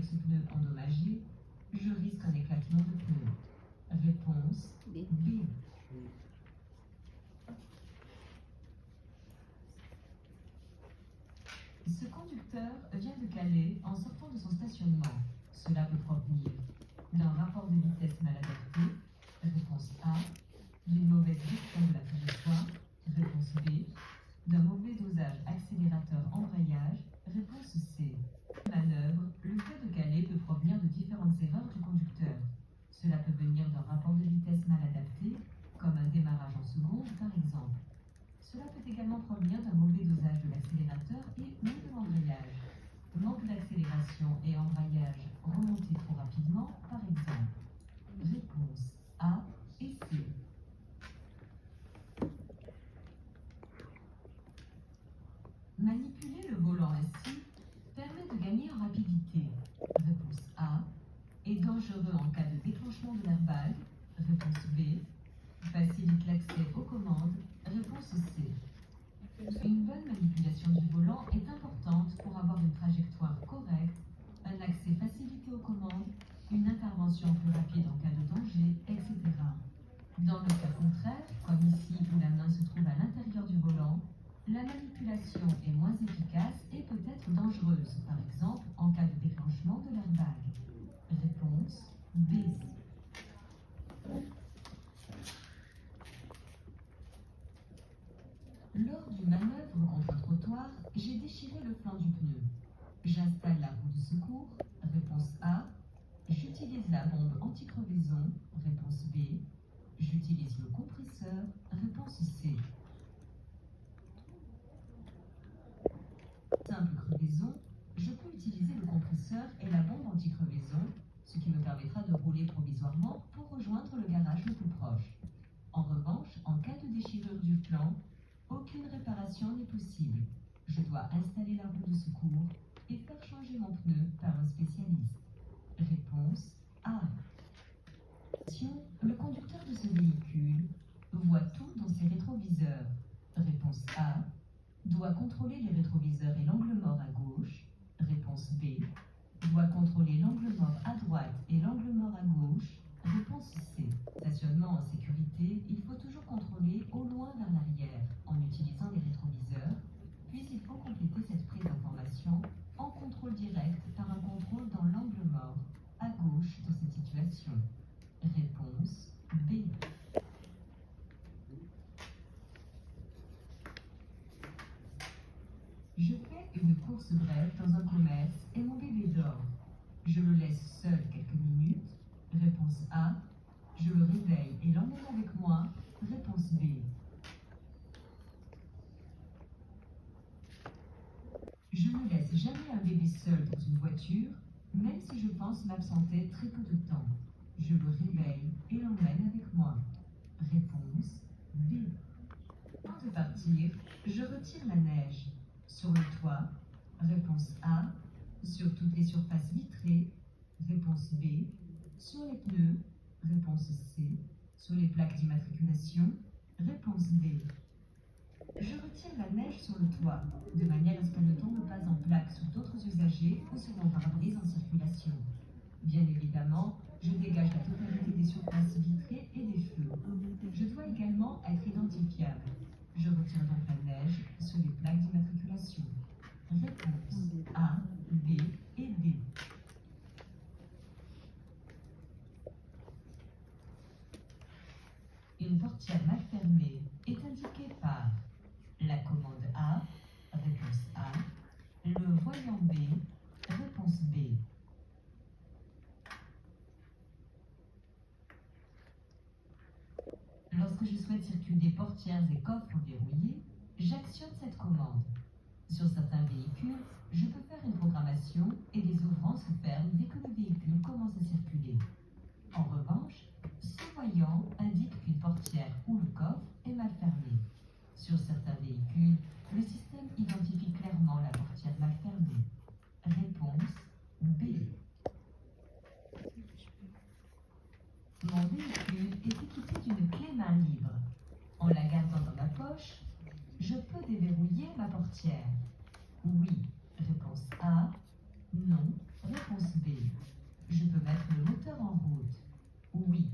ce pneu endommagé, je risque un éclatement de pneu. Réponse B. Ce conducteur vient de Calais en sortant de son stationnement. Cela peut provenir d'un rapport de vitesse mal adapté. Réponse A. D'une mauvaise gestion de la trajectoire. Réponse B. D'un mauvais dosage accélérateur-embrayage. Réponse C. Manœuvre, le fait de Calais peut provenir de différentes erreurs du conducteur. Cela peut venir d'un rapport de vitesse mal adapté, comme un démarrage en seconde par exemple. Cela peut également provenir d'un mauvais dosage de l'accélérateur et ou de l'embrayage. Manque d'accélération et embrayage remonté trop rapidement par exemple. Réponse A et C. Manipuler le volant ainsi permet de gagner en rapidité. Réponse A. Est dangereux en cas de déclenchement de l'airbag. Réponse B. Facilite l'accès aux commandes. Réponse C. Une bonne manipulation du volant est importante pour avoir une trajectoire correcte, un accès facilité aux commandes, une intervention plus rapide en cas de danger, etc. Dans le cas contraire, comme ici où la main se trouve à l'intérieur du volant, la manipulation est moins efficace et peut être dangereuse, par exemple en cas de déclenchement de l'airbag. Réponse B. Lors d'une manœuvre contre un trottoir, j'ai déchiré le flanc du pneu. J'installe la roue de secours. Réponse A. J'utilise la bombe anti-crevaison. Réponse B. J'utilise le compresseur. Réponse C. Simple crevaison, je peux utiliser le compresseur et la bombe anti-crevaison, ce qui me permettra de rouler provisoirement pour rejoindre le garage le plus proche. En revanche, en cas de déchirure du flanc, aucune réparation n'est possible. Je dois installer la roue de secours et faire changer mon pneu par un spécialiste. Réponse A. Le conducteur de ce véhicule voit tout dans ses rétroviseurs. Réponse A. Doit contrôler les rétroviseurs et l'angle mort à gauche. Réponse B. Doit contrôler l'angle mort à droite et l'angle mort à gauche. Réponse C. Stationnement en sécurité, il faut toujours contrôler au loin vers l'arrière en utilisant les rétroviseurs, puis il faut compléter cette prise d'information en contrôle direct par un contrôle dans l'angle mort à gauche dans cette situation. Réponse B. Je fais une course brève dans un commerce et mon bébé dort. Je le laisse seul quelques minutes. Réponse A. Je le réveille et l'emmène avec moi. Réponse B. Je ne laisse jamais un bébé seul dans une voiture, même si je pense m'absenter très peu de temps. Je le réveille et l'emmène avec moi. Réponse B. Avant de partir, je retire la neige. Sur le toit. Réponse A. Sur toutes les surfaces vitrées. Réponse B. Sur les pneus. Réponse C. Sur les plaques d'immatriculation. Réponse D. Je retire la neige sur le toit, de manière à ce qu'elle ne tombe pas en plaques sur d'autres usagers ou sur mon pare-brise en circulation. Bien évidemment, je dégage la totalité des surfaces vitrées et des feux. Je dois également être identifiable. Je retire donc la neige sur les plaques d'immatriculation. Réponse A, B et D. Une portière mal fermée est indiquée par la commande A, réponse A, le voyant B, réponse B. Lorsque je souhaite circuler portières et coffres verrouillés, j'actionne cette commande. Sur certains véhicules, je peux faire une programmation et les ouvrants se ferment dès que le véhicule commence à circuler. En revanche, ce voyant indique qu'une portière ou le coffre est mal fermé. Sur certains véhicules, le système identifie clairement la portière mal fermée. Réponse B. Mon véhicule est équipé d'une clé main libre. En la gardant dans ma poche, je peux déverrouiller ma portière. Oui, réponse A. Non, Réponse B. Je peux mettre le moteur en route. Oui.